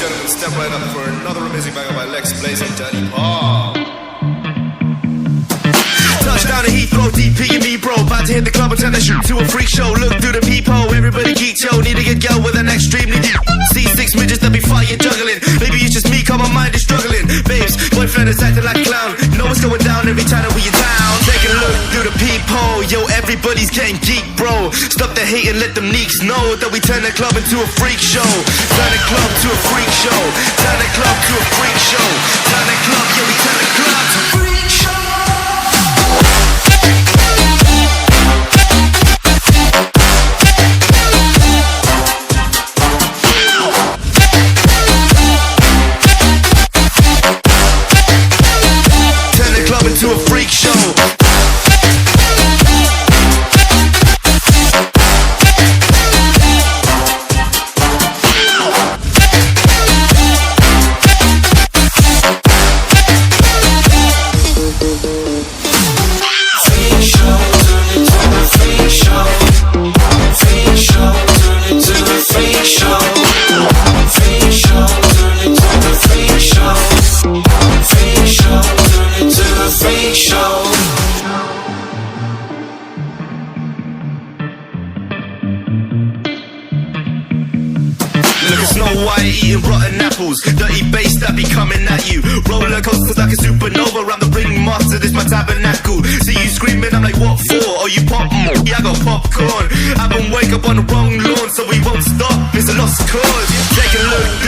gentlemen, step right up for another amazing banger by Lex Blaze and Danny Paul. Touchdown to Heathrow, DP and me bro. About to hit the club and turn the shoot to a freak show. Look through the peephole, everybody geek, yo. Need to get girl with an extremely deep. See six midgets that be fighting, juggling. Maybe it's just me, cause my mind is struggling. Babes, boyfriend is acting like a clown. Know what's going down every time that we are down. Take a look through the peephole, yo. Everybody's getting geek, bro. Stop the hate and let them neeks know that we turn the club into a freak show. Turn the club to a freak show. Turn the club to a freak show. Turn the club, yeah, we turn the club to a freak show. To a freak show. Snow White eating rotten apples. Dirty bass that be coming at you. Roller coasters like a supernova. I'm the ringmaster, this my tabernacle. See you screaming, I'm like, what for? Oh, you pop? Yeah, I got popcorn. I been wake up on the wrong lawn, so we won't stop. It's a lost cause. Take a look.